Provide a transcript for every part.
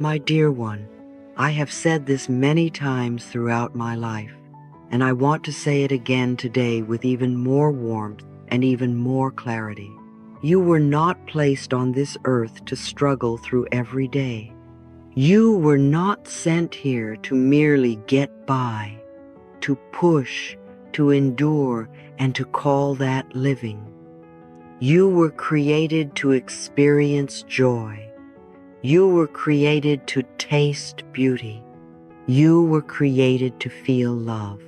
My dear one, I have said this many times throughout my life, and I want to say it again today with even more warmth and even more clarity. You were not placed on this earth to struggle through every day. You were not sent here to merely get by, to push, to endure, and to call that living. You were created to experience joy. You were created to taste beauty. You were created to feel love,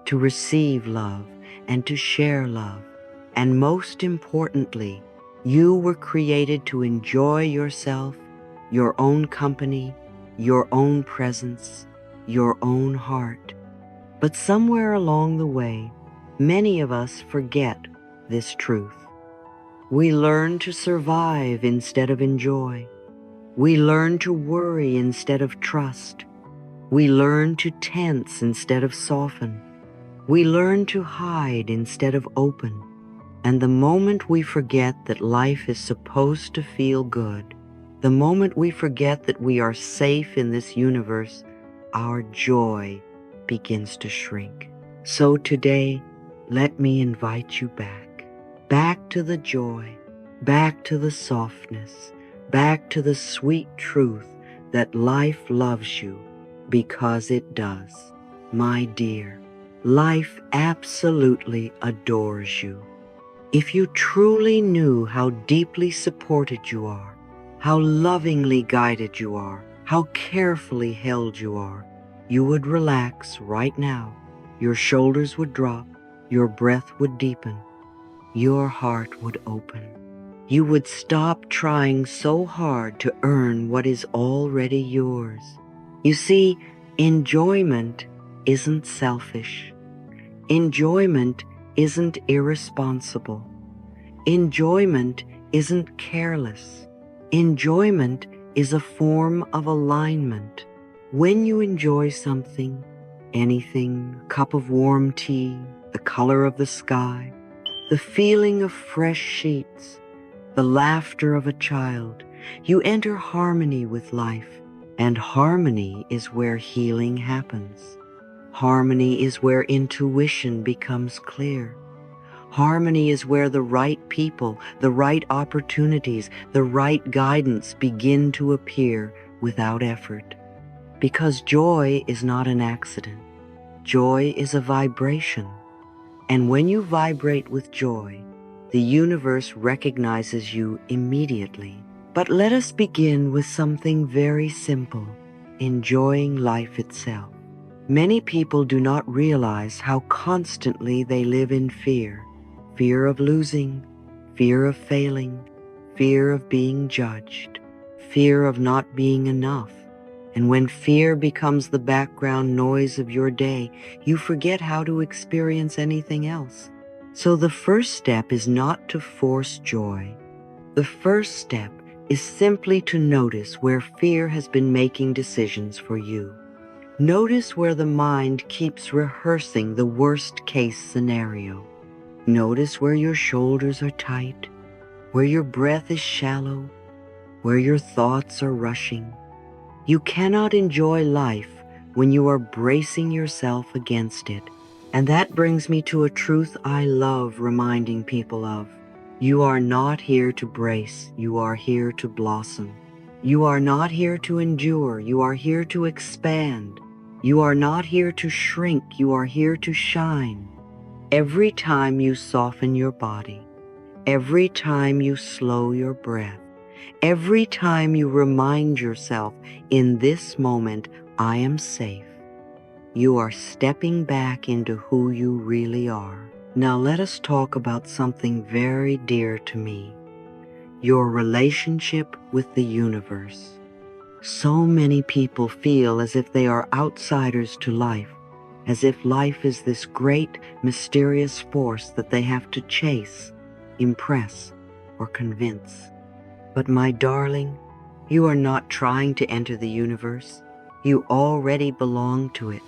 to receive love, and to share love. And most importantly, you were created to enjoy yourself, your own company, your own presence, your own heart. But somewhere along the way, many of us forget this truth. We learn to survive instead of enjoy. We learn to worry instead of trust. We learn to tense instead of soften. We learn to hide instead of open. And the moment we forget that life is supposed to feel good, the moment we forget that we are safe in this universe, our joy begins to shrink. So today, let me invite you back to the joy, back to the softness, back to the sweet truth that life loves you because it does. My dear, life absolutely adores you. If you truly knew how deeply supported you are, how lovingly guided you are, how carefully held you are, you would relax right now. Your shoulders would drop, your breath would deepen, your heart would open. You would stop trying so hard to earn what is already yours. You see, enjoyment isn't selfish. Enjoyment isn't irresponsible. Enjoyment isn't careless. Enjoyment is a form of alignment. When you enjoy something, anything, a cup of warm tea, the color of the sky, the feeling of fresh sheets, the laughter of a child, you enter harmony with life, and harmony is where healing happens. Harmony is where intuition becomes clear. Harmony is where the right people, the right opportunities, the right guidance begin to appear without effort. Because joy is not an accident. Joy is a vibration. And when you vibrate with joy, the universe recognizes you immediately. But let us begin with something very simple: enjoying life itself. Many people do not realize how constantly they live in fear. Fear of losing, fear of failing, fear of being judged, fear of not being enough. And when fear becomes the background noise of your day, you forget how to experience anything else. So the first step is not to force joy. The first step is simply to notice where fear has been making decisions for you. Notice where the mind keeps rehearsing the worst-case scenario. Notice where your shoulders are tight, where your breath is shallow, where your thoughts are rushing. You cannot enjoy life when you are bracing yourself against it. And that brings me to a truth I love reminding people of. You are not here to brace, you are here to blossom. You are not here to endure, you are here to expand. You are not here to shrink, you are here to shine. Every time you soften your body, every time you slow your breath, every time you remind yourself, in this moment, I am safe, you are stepping back into who you really are. Now let us talk about something very dear to me: your relationship with the universe. So many people feel as if they are outsiders to life, as if life is this great, mysterious force that they have to chase, impress, or convince. But my darling, you are not trying to enter the universe. You already belong to it.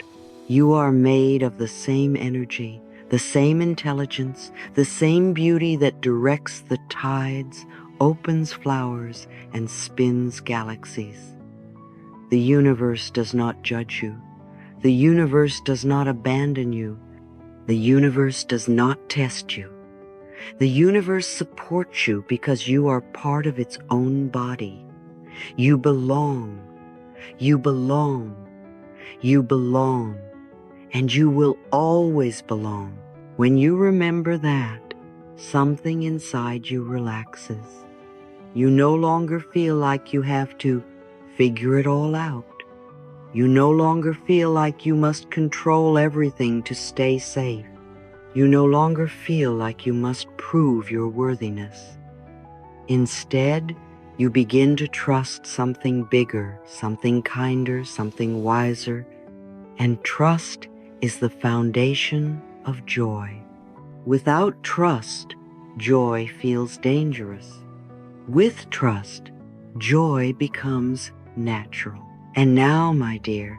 You are made of the same energy, the same intelligence, the same beauty that directs the tides, opens flowers, and spins galaxies. The universe does not judge you. The universe does not abandon you. The universe does not test you. The universe supports you because you are part of its own body. You belong. You belong. You belong. And you will always belong. When you remember that, something inside you relaxes. You no longer feel like you have to figure it all out. You no longer feel like you must control everything to stay safe. You no longer feel like you must prove your worthiness. Instead, you begin to trust something bigger, something kinder, something wiser, and trust is the foundation of joy. Without trust, joy feels dangerous. With trust, joy becomes natural. And now, my dear,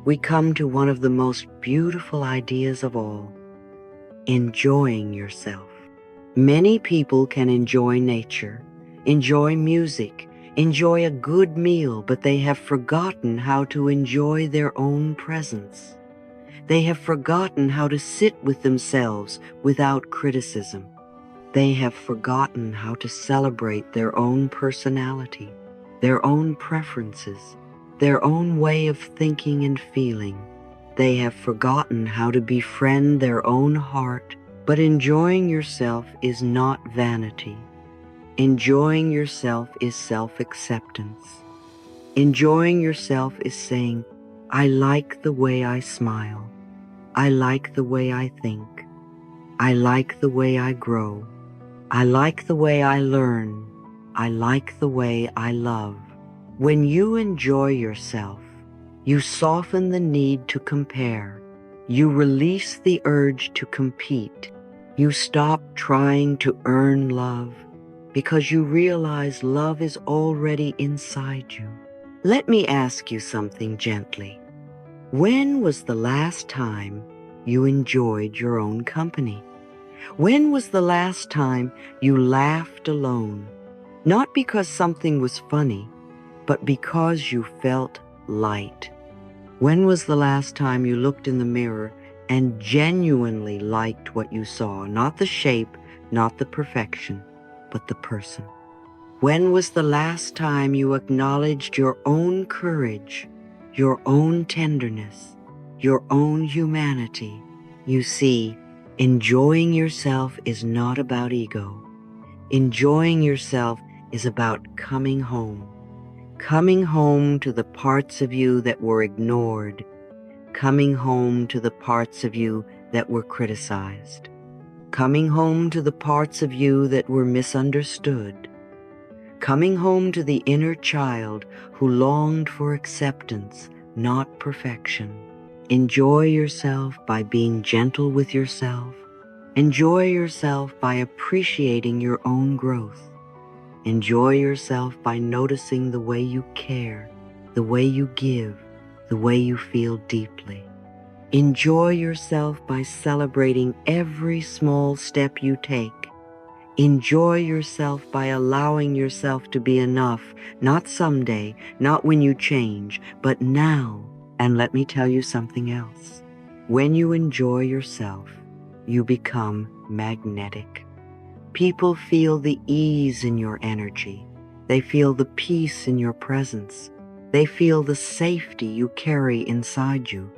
we come to one of the most beautiful ideas of all, enjoying yourself. Many people can enjoy nature, enjoy music, enjoy a good meal, but they have forgotten how to enjoy their own presence. They have forgotten how to sit with themselves without criticism. They have forgotten how to celebrate their own personality, their own preferences, their own way of thinking and feeling. They have forgotten how to befriend their own heart. But enjoying yourself is not vanity. Enjoying yourself is self-acceptance. Enjoying yourself is saying, I like the way I smile. I like the way I think. I like the way I grow. I like the way I learn. I like the way I love. When you enjoy yourself, you soften the need to compare. You release the urge to compete. You stop trying to earn love because you realize love is already inside you. Let me ask you something gently. When was the last time you enjoyed your own company? When was the last time you laughed alone? Not because something was funny, but because you felt light. When was the last time you looked in the mirror and genuinely liked what you saw? Not the shape, not the perfection, but the person. When was the last time you acknowledged your own courage, your own tenderness, your own humanity? You see, enjoying yourself is not about ego. Enjoying yourself is about coming home. Coming home to the parts of you that were ignored. Coming home to the parts of you that were criticized. Coming home to the parts of you that were misunderstood. Coming home to the inner child who longed for acceptance, not perfection. Enjoy yourself by being gentle with yourself. Enjoy yourself by appreciating your own growth. Enjoy yourself by noticing the way you care, the way you give, the way you feel deeply. Enjoy yourself by celebrating every small step you take. Enjoy yourself by allowing yourself to be enough, not someday, not when you change, but now. And let me tell you something else. When you enjoy yourself, you become magnetic. People feel the ease in your energy. They feel the peace in your presence. They feel the safety you carry inside you.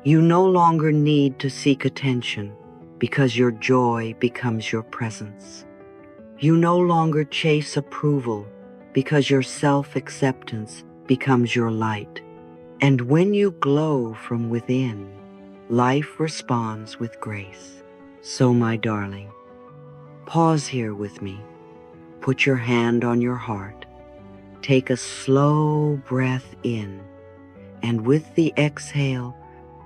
You no longer need to seek attention because your joy becomes your presence. You no longer chase approval because your self-acceptance becomes your light. And when you glow from within, life responds with grace. So, my darling, pause here with me. Put your hand on your heart. Take a slow breath in, and with the exhale,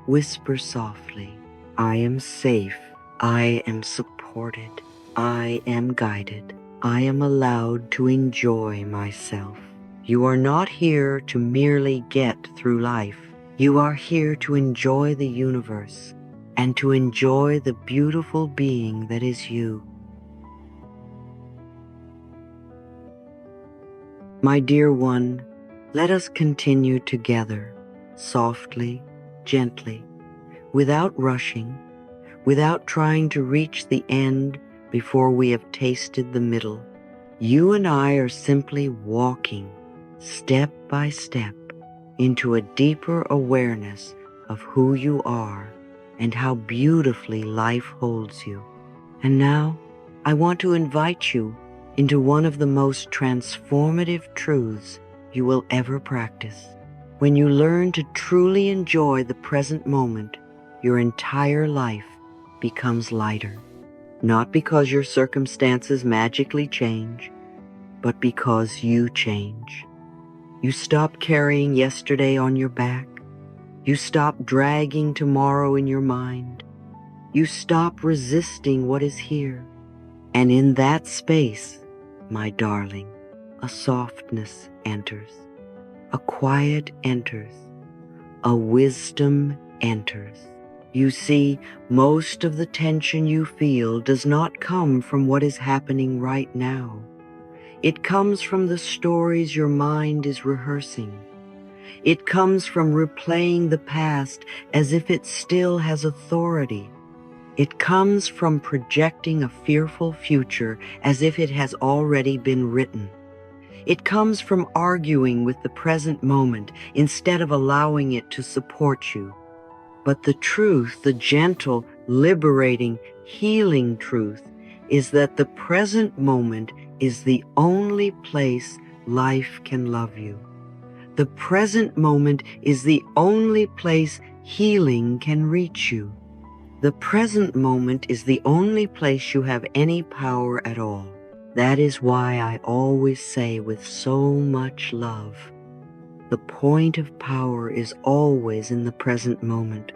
whisper softly, I am safe. I am supported. I am guided. I am allowed to enjoy myself. You are not here to merely get through life. You are here to enjoy the universe and to enjoy the beautiful being that is you. My dear one, Let us continue together, softly, gently, without rushing, without trying to reach the end before we have tasted the middle. You and I are simply walking, step by step, into a deeper awareness of who you are and how beautifully life holds you. And now, I want to invite you into one of the most transformative truths you will ever practice. When you learn to truly enjoy the present moment, your entire life becomes lighter. Not because your circumstances magically change, but because you change. You stop carrying yesterday on your back. You stop dragging tomorrow in your mind. You stop resisting what is here. And in that space, my darling, a softness enters, a quiet enters, a wisdom enters. You see, most of the tension you feel does not come from what is happening right now. It comes from the stories your mind is rehearsing. It comes from replaying the past as if it still has authority. It comes from projecting a fearful future as if it has already been written. It comes from arguing with the present moment instead of allowing it to support you. But the truth, the gentle, liberating, healing truth, is that the present moment is the only place life can love you. The present moment is the only place healing can reach you. The present moment is the only place you have any power at all. That is why I always say with so much love, the point of power is always in the present moment.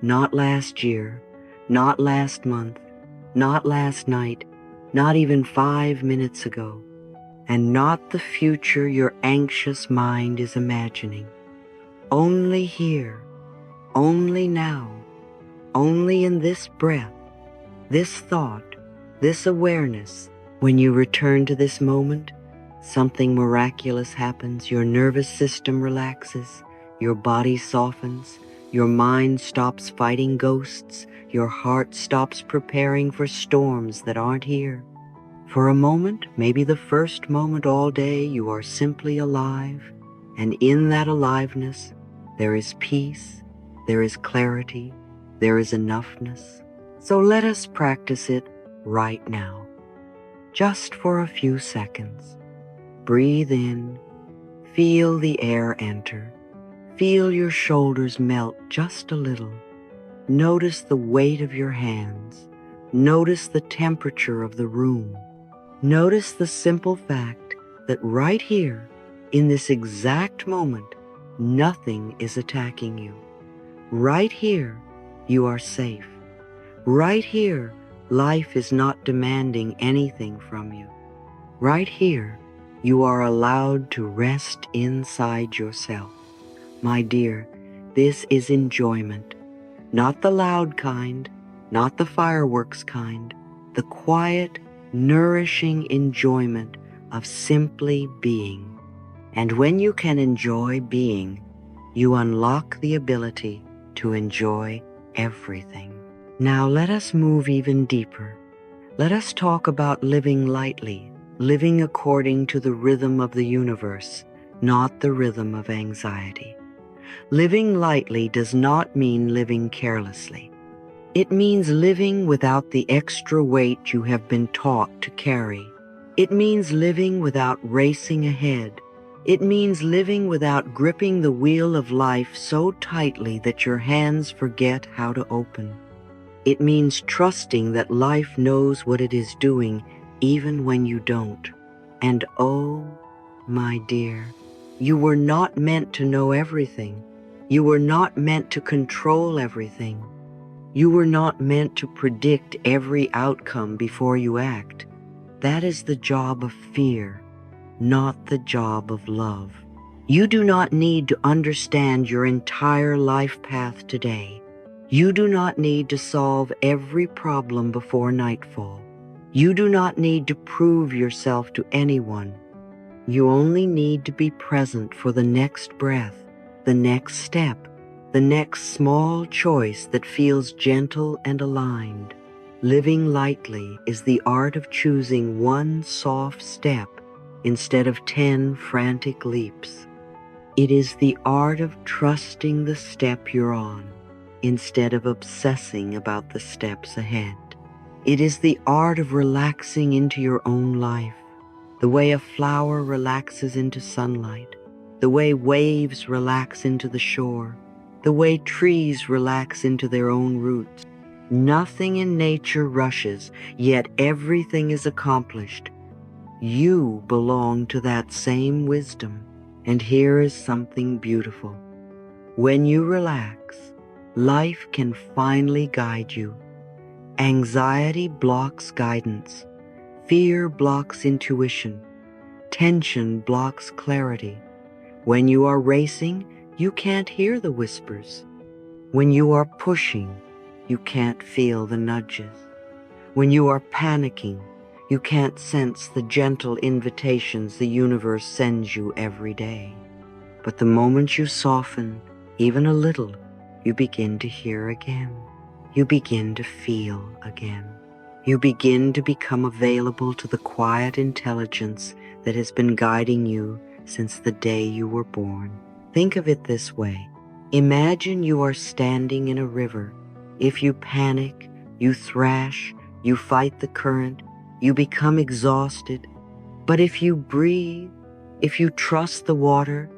Not last year, not last month, not last night, not even 5 minutes ago, and not the future your anxious mind is imagining. Only here, only now, only in this breath, this thought, this awareness. When you return to this moment, something miraculous happens. Your nervous system relaxes, your body softens, your mind stops fighting ghosts, your heart stops preparing for storms that aren't here. For a moment, maybe the first moment all day, you are simply alive, and in that aliveness, there is peace, there is clarity, there is enoughness. So let us practice it right now, just for a few seconds. Breathe in, feel the air enter, feel your shoulders melt just a little. Notice the weight of your hands, notice the temperature of the room. Notice the simple fact that right here, in this exact moment, nothing is attacking you. Right here, you are safe. Right here, life is not demanding anything from you. Right here, you are allowed to rest inside yourself. My dear, this is enjoyment. Not the loud kind, not the fireworks kind, the quiet, nourishing enjoyment of simply being. And when you can enjoy being, you unlock the ability to enjoy everything. Now let us move even deeper. Let us talk about living lightly, living according to the rhythm of the universe, not the rhythm of anxiety. Living lightly does not mean living carelessly. It means living without the extra weight you have been taught to carry. It means living without racing ahead. It means living without gripping the wheel of life so tightly that your hands forget how to open. It means trusting that life knows what it is doing even when you don't. And oh, my dear, you were not meant to know everything. You were not meant to control everything. You were not meant to predict every outcome before you act. That is the job of fear, not the job of love. You do not need to understand your entire life path today. You do not need to solve every problem before nightfall. You do not need to prove yourself to anyone. You only need to be present for the next breath, the next step, the next small choice that feels gentle and aligned. Living lightly is the art of choosing one soft step instead of 10 frantic leaps. It is the art of trusting the step you're on instead of obsessing about the steps ahead. It is the art of relaxing into your own life, the way a flower relaxes into sunlight, the way waves relax into the shore, the way trees relax into their own roots. Nothing in nature rushes, yet everything is accomplished. You belong to that same wisdom, and here is something beautiful. When you relax, life can finally guide you. Anxiety blocks guidance. Fear blocks intuition. Tension blocks clarity. When you are racing, you can't hear the whispers. When you are pushing, you can't feel the nudges. When you are panicking, you can't sense the gentle invitations the universe sends you every day. But the moment you soften, even a little, you begin to hear again. You begin to feel again. You begin to become available to the quiet intelligence that has been guiding you since the day you were born. Think of it this way. Imagine you are standing in a river. If you panic, you thrash, you fight the current, you become exhausted. But if you breathe, if you trust the water,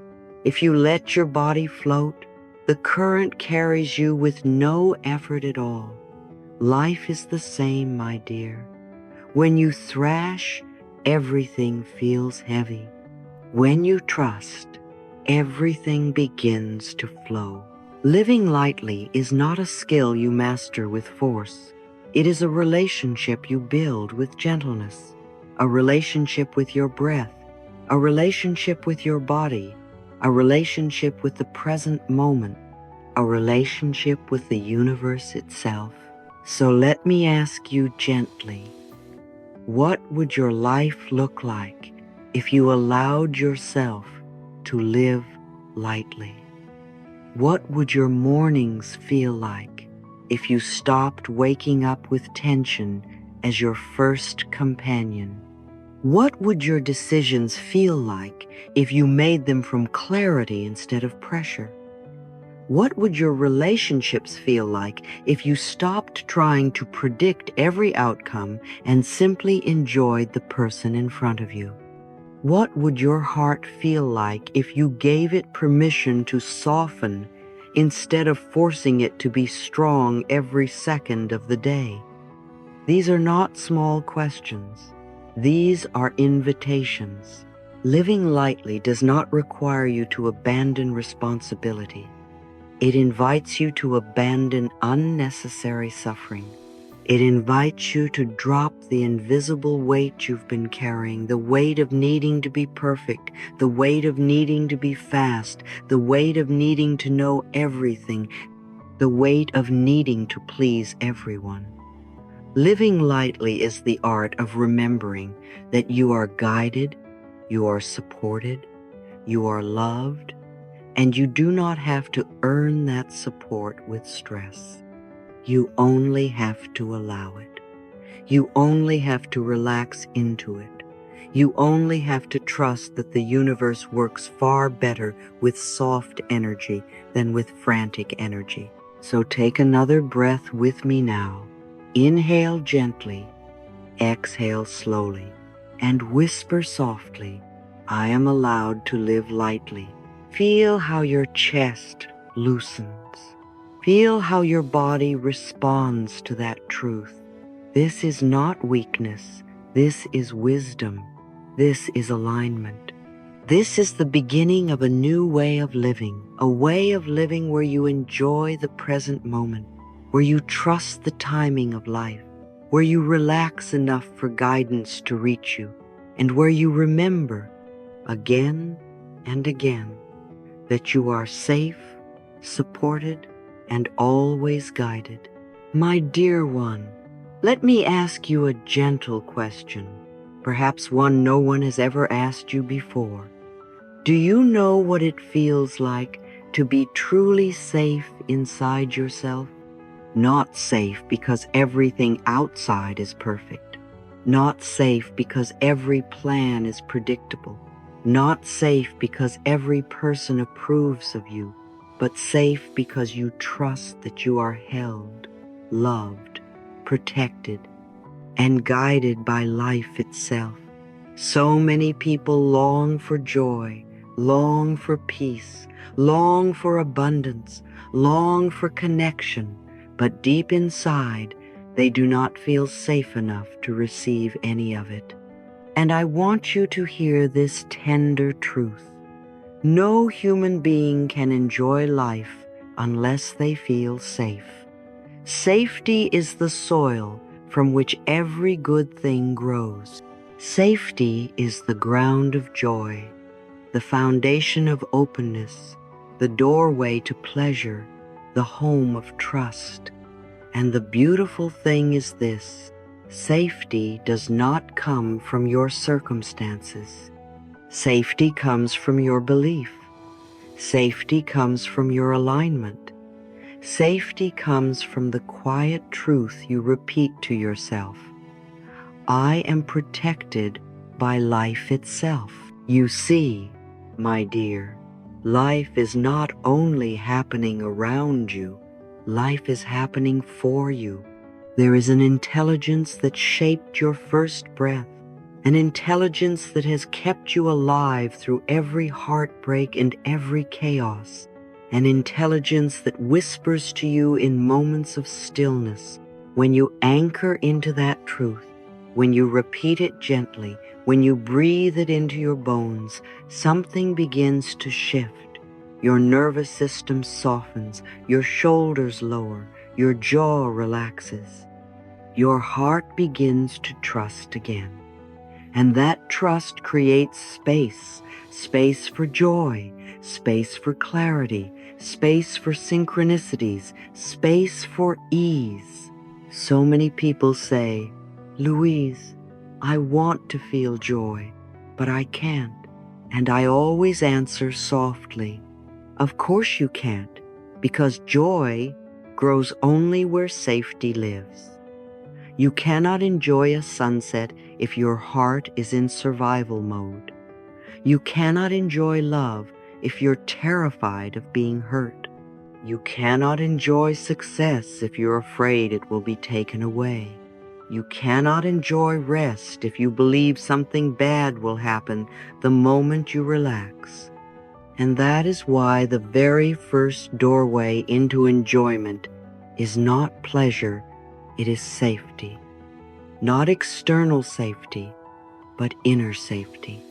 if you let your body float, the current carries you with no effort at all. Life is the same, my dear. When you thrash, everything feels heavy. When you trust, everything begins to flow. Living lightly is not a skill you master with force. It is a relationship you build with gentleness, a relationship with your breath, a relationship with your body, a relationship with the present moment, a relationship with the universe itself. So let me ask you gently, what would your life look like if you allowed yourself to live lightly? What would your mornings feel like if you stopped waking up with tension as your first companion? What would your decisions feel like if you made them from clarity instead of pressure? What would your relationships feel like if you stopped trying to predict every outcome and simply enjoyed the person in front of you? What would your heart feel like if you gave it permission to soften instead of forcing it to be strong every second of the day? These are not small questions. These are invitations. Living lightly does not require you to abandon responsibility. It invites you to abandon unnecessary suffering. It invites you to drop the invisible weight you've been carrying, the weight of needing to be perfect, the weight of needing to be fast, the weight of needing to know everything, the weight of needing to please everyone. Living lightly is the art of remembering that you are guided, you are supported, you are loved, and you do not have to earn that support with stress. You only have to allow it. You only have to relax into it. You only have to trust that the universe works far better with soft energy than with frantic energy. So take another breath with me now. Inhale gently, exhale slowly, and whisper softly, I am allowed to live lightly. Feel how your chest loosens. Feel how your body responds to that truth. This is not weakness. This is wisdom. This is alignment. This is the beginning of a new way of living, a way of living where you enjoy the present moment, where you trust the timing of life, where you relax enough for guidance to reach you, and where you remember again and again that you are safe, supported, and always guided. My dear one, let me ask you a gentle question. perhaps one no one has ever asked you before. Do you know what it feels like to be truly safe inside yourself? Not safe because everything outside is perfect. Not safe because every plan is predictable. Not safe because every person approves of you, but safe because you trust that you are held, loved, protected, and guided by life itself. So many people long for joy, long for peace, long for abundance, long for connection, but deep inside, they do not feel safe enough to receive any of it. And I want you to hear this tender truth. No human being can enjoy life unless they feel safe. Safety is the soil from which every good thing grows. Safety is the ground of joy, the foundation of openness, the doorway to pleasure, the home of trust. And the beautiful thing is this: safety does not come from your circumstances. Safety comes from your belief. Safety comes from your alignment. Safety comes from the quiet truth you repeat to yourself. I am protected by life itself. You see, my dear, life is not only happening around you, life is happening for you. There is an intelligence that shaped your first breath, an intelligence that has kept you alive through every heartbreak and every chaos, an intelligence that whispers to you in moments of stillness. When you anchor into that truth, when you repeat it gently, when you breathe it into your bones, something begins to shift. Your nervous system softens, your shoulders lower, your jaw relaxes. Your heart begins to trust again. And that trust creates space, space for joy, space for clarity, space for synchronicities, space for ease. So many people say, Louise, I want to feel joy, but I can't. And I always answer softly, of course you can't, because joy grows only where safety lives. You cannot enjoy a sunset if your heart is in survival mode. You cannot enjoy love if you're terrified of being hurt. You cannot enjoy success if you're afraid it will be taken away. You cannot enjoy rest if you believe something bad will happen the moment you relax. And that is why the very first doorway into enjoyment is not pleasure, it is safety. Not external safety, but inner safety.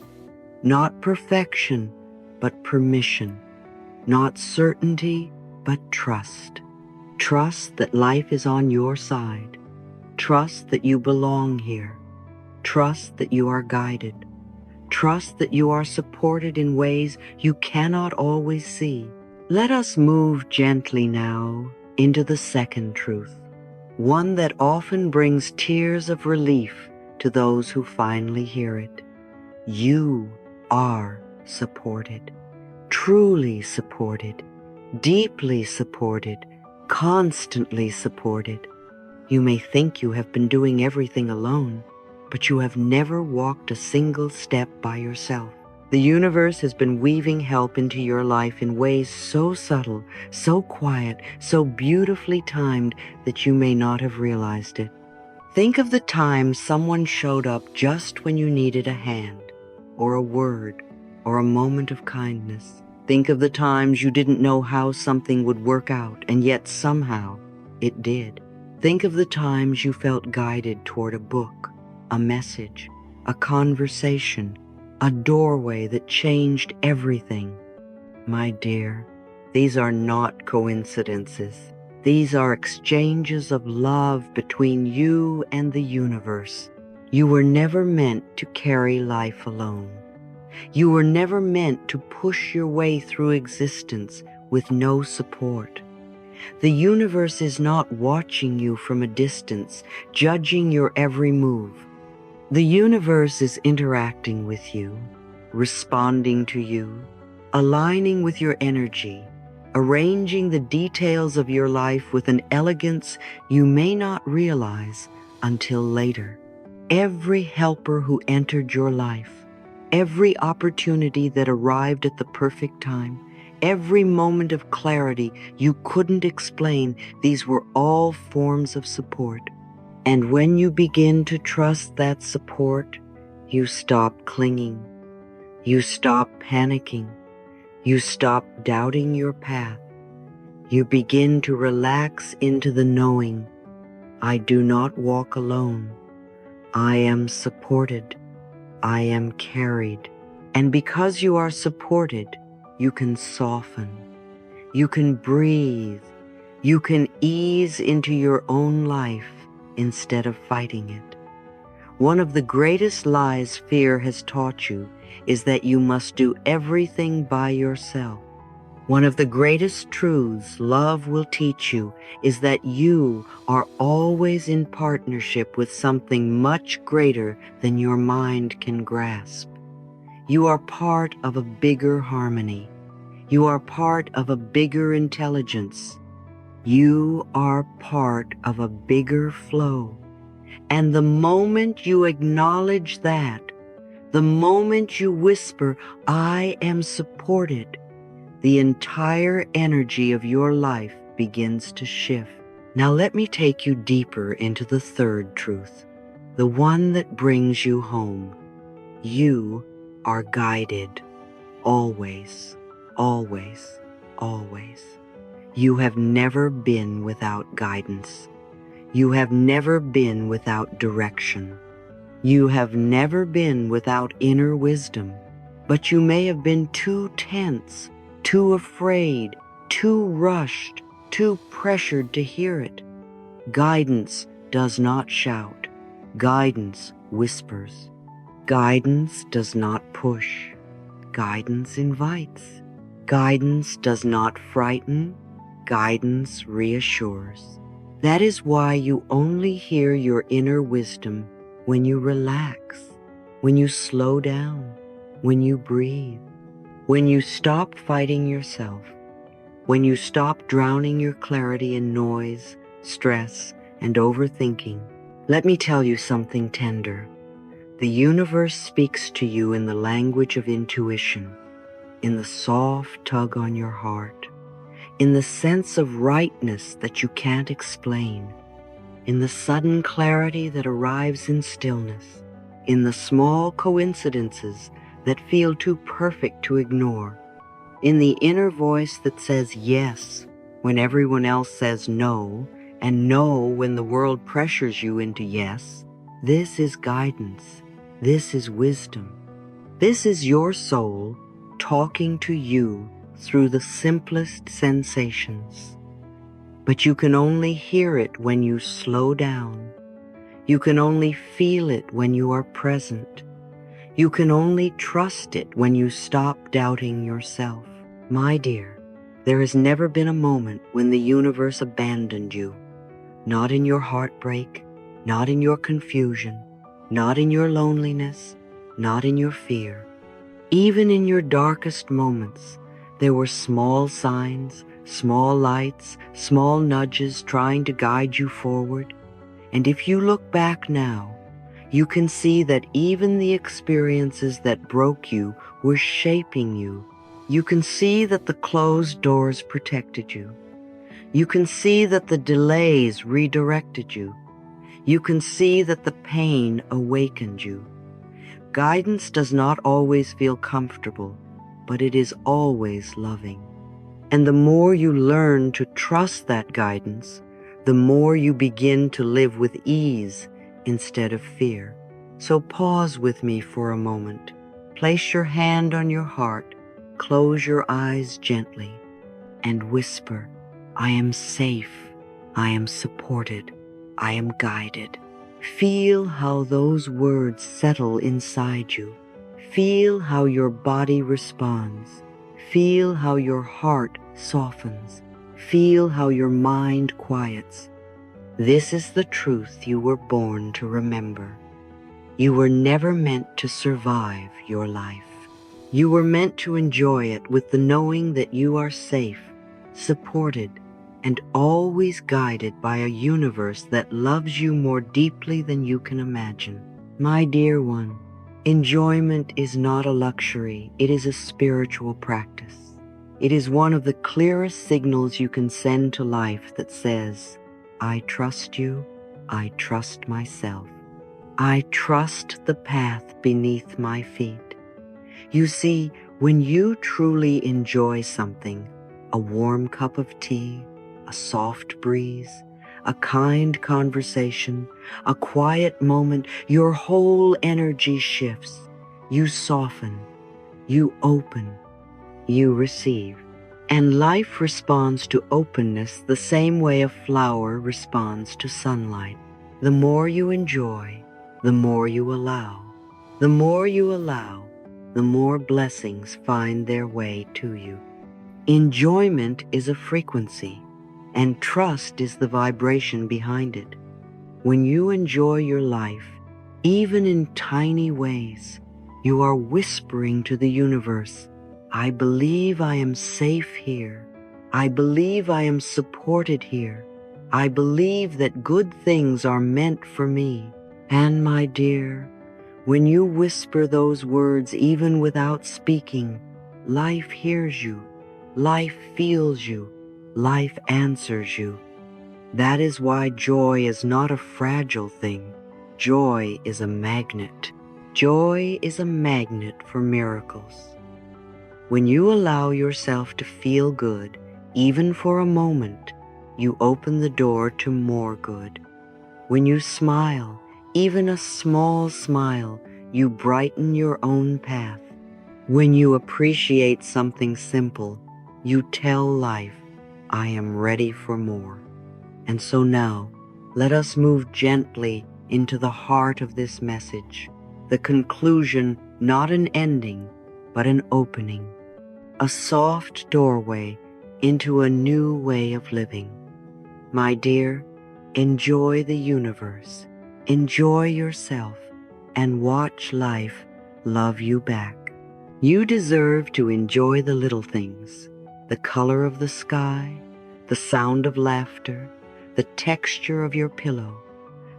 Not perfection, but permission. Not certainty, but trust. Trust that life is on your side. Trust that you belong here. Trust that you are guided. Trust that you are supported in ways you cannot always see. Let us move gently now into the second truth, one that often brings tears of relief to those who finally hear it. You are supported, truly supported, deeply supported, constantly supported. You may think you have been doing everything alone, but you have never walked a single step by yourself. The universe has been weaving help into your life in ways so subtle, so quiet, so beautifully timed that you may not have realized it. Think of the time someone showed up just when you needed a hand, or a word, or a moment of kindness. Think of the times you didn't know how something would work out, and yet somehow it did. Think of the times you felt guided toward a book, a message, a conversation, a doorway that changed everything. My dear, these are not coincidences. These are exchanges of love between you and the universe. You were never meant to carry life alone. You were never meant to push your way through existence with no support. The universe is not watching you from a distance, judging your every move. The universe is interacting with you, responding to you, aligning with your energy, arranging the details of your life with an elegance you may not realize until later. Every helper who entered your life, every opportunity that arrived at the perfect time, every moment of clarity you couldn't explain, these were all forms of support. And when you begin to trust that support, you stop clinging, you stop panicking, you stop doubting your path. You begin to relax into the knowing, I do not walk alone. I am supported. I am carried. And because you are supported, you can soften. You can breathe. You can ease into your own life instead of fighting it. One of the greatest lies fear has taught you is that you must do everything by yourself. One of the greatest truths love will teach you is that you are always in partnership with something much greater than your mind can grasp. You are part of a bigger harmony. You are part of a bigger intelligence. You are part of a bigger flow. And the moment you acknowledge that, the moment you whisper, I am supported, the entire energy of your life begins to shift. Now let me take you deeper into the third truth, the one that brings you home. You are guided, always, always, always. You have never been without guidance. You have never been without direction. You have never been without inner wisdom, but you may have been too tense, too afraid, too rushed, too pressured to hear it. Guidance does not shout. Guidance whispers. Guidance does not push. Guidance invites. Guidance does not frighten. Guidance reassures. That is why you only hear your inner wisdom when you relax, when you slow down, when you breathe, when you stop fighting yourself, when you stop drowning your clarity in noise, stress, and overthinking. Let me tell you something tender. The universe speaks to you in the language of intuition, in the soft tug on your heart, in the sense of rightness that you can't explain, in the sudden clarity that arrives in stillness, in the small coincidences that feel too perfect to ignore, in the inner voice that says yes when everyone else says no, and no when the world pressures you into yes. This is guidance. This is wisdom. This is your soul talking to you through the simplest sensations. But you can only hear it when you slow down. You can only feel it when you are present. You can only trust it when you stop doubting yourself. My dear, there has never been a moment when the universe abandoned you. Not in your heartbreak, not in your confusion, not in your loneliness, not in your fear. Even in your darkest moments, there were small signs, small lights, small nudges trying to guide you forward. And if you look back now, you can see that even the experiences that broke you were shaping you. You can see that the closed doors protected you. You can see that the delays redirected you. You can see that the pain awakened you. Guidance does not always feel comfortable, but it is always loving. And the more you learn to trust that guidance, the more you begin to live with ease instead of fear. So pause with me for a moment. Place your hand on your heart, close your eyes gently, and whisper, I am safe, I am supported, I am guided. Feel how those words settle inside you. Feel how your body responds. Feel how your heart softens. Feel how your mind quiets. This is the truth you were born to remember. You were never meant to survive your life. You were meant to enjoy it with the knowing that you are safe, supported, and always guided by a universe that loves you more deeply than you can imagine. My dear one, enjoyment is not a luxury, it is a spiritual practice. It is one of the clearest signals you can send to life that says, I trust you, I trust myself. I trust the path beneath my feet. You see, when you truly enjoy something, a warm cup of tea, a soft breeze, a kind conversation, a quiet moment, your whole energy shifts. You soften, you open, you receive. And life responds to openness the same way a flower responds to sunlight. The more you enjoy, the more you allow. The more you allow, the more blessings find their way to you. Enjoyment is a frequency, and trust is the vibration behind it. When you enjoy your life, even in tiny ways, you are whispering to the universe, I believe I am safe here. I believe I am supported here. I believe that good things are meant for me. And my dear, when you whisper those words even without speaking, life hears you, life feels you, life answers you. That is why joy is not a fragile thing. Joy is a magnet. Joy is a magnet for miracles. When you allow yourself to feel good, even for a moment, you open the door to more good. When you smile, even a small smile, you brighten your own path. When you appreciate something simple, you tell life, I am ready for more. And so now, let us move gently into the heart of this message, the conclusion, not an ending, but an opening, a soft doorway into a new way of living. My dear, enjoy the universe, enjoy yourself, and watch life love you back. You deserve to enjoy the little things, the color of the sky, the sound of laughter, the texture of your pillow,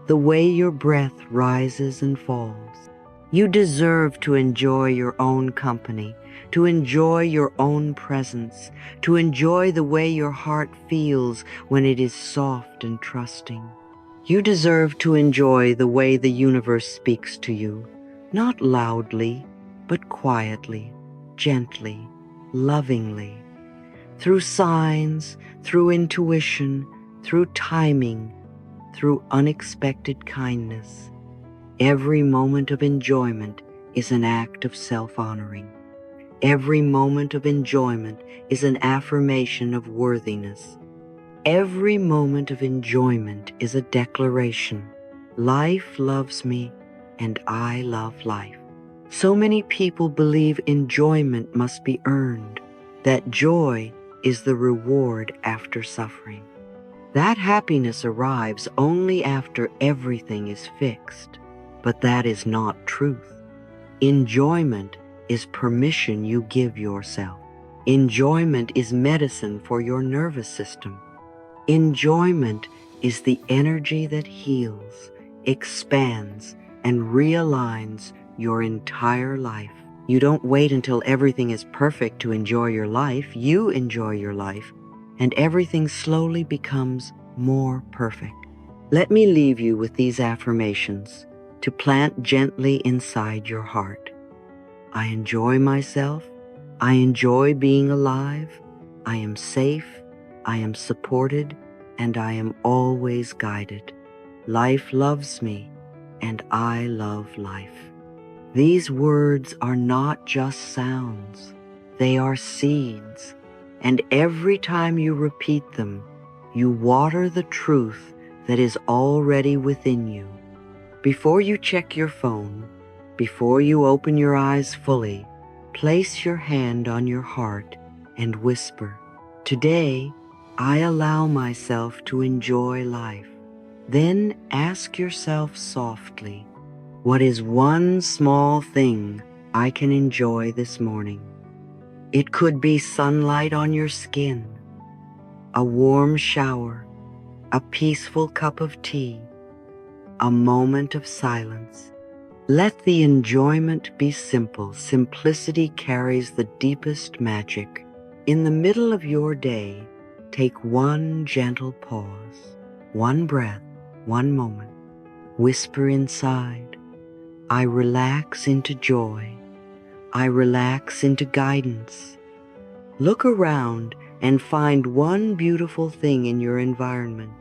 the way your breath rises and falls. You deserve to enjoy your own company, to enjoy your own presence, to enjoy the way your heart feels when it is soft and trusting. You deserve to enjoy the way the universe speaks to you, not loudly, but quietly, gently, lovingly, through signs, through intuition, through timing, through unexpected kindness. Every moment of enjoyment is an act of self-honoring. Every moment of enjoyment is an affirmation of worthiness. Every moment of enjoyment is a declaration. Life loves me, and I love life. So many people believe enjoyment must be earned, that joy is the reward after suffering. That happiness arrives only after everything is fixed, but that is not truth. Enjoyment is permission you give yourself. Enjoyment is medicine for your nervous system. Enjoyment is the energy that heals, expands, and realigns your entire life. You don't wait until everything is perfect to enjoy your life. You enjoy your life, and everything slowly becomes more perfect. Let me leave you with these affirmations to plant gently inside your heart. I enjoy myself. I enjoy being alive. I am safe. I am supported, and I am always guided. Life loves me, and I love life. These words are not just sounds. They are seeds, and every time you repeat them, you water the truth that is already within you. Before you check your phone, before you open your eyes fully, place your hand on your heart and whisper, today, I allow myself to enjoy life. Then ask yourself softly, What is one small thing I can enjoy this morning? It could be sunlight on your skin, a warm shower, a peaceful cup of tea, a moment of silence. Let the enjoyment be simple. Simplicity carries the deepest magic. In the middle of your day, take one gentle pause, one breath, one moment. Whisper inside, I relax into joy. I relax into guidance. Look around and find one beautiful thing in your environment.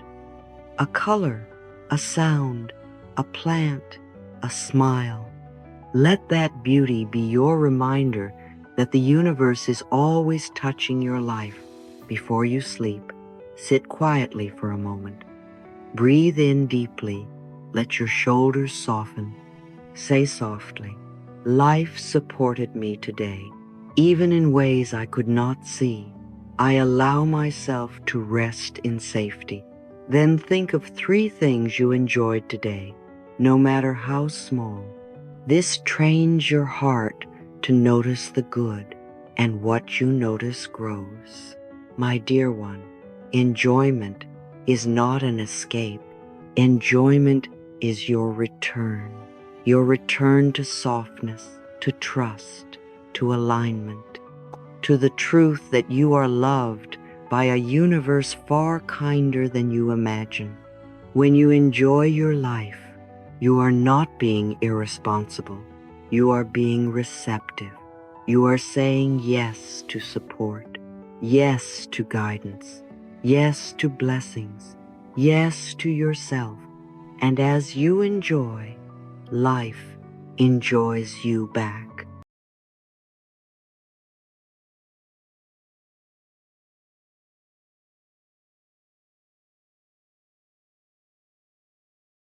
A color, a sound, a plant, a smile. Let that beauty be your reminder that the universe is always touching your life. Before you sleep, sit quietly for a moment. Breathe in deeply. Let your shoulders soften. Say softly, life supported me today, even in ways I could not see. I allow myself to rest in safety. Then think of 3 things you enjoyed today, no matter how small. This trains your heart to notice the good, and what you notice grows. My dear one, enjoyment is not an escape. Enjoyment is your return to softness, to trust, to alignment, to the truth that you are loved by a universe far kinder than you imagine. When you enjoy your life, you are not being irresponsible. You are being receptive. You are saying yes to support, yes to guidance, yes to blessings, yes to yourself. And as you enjoy, life enjoys you back.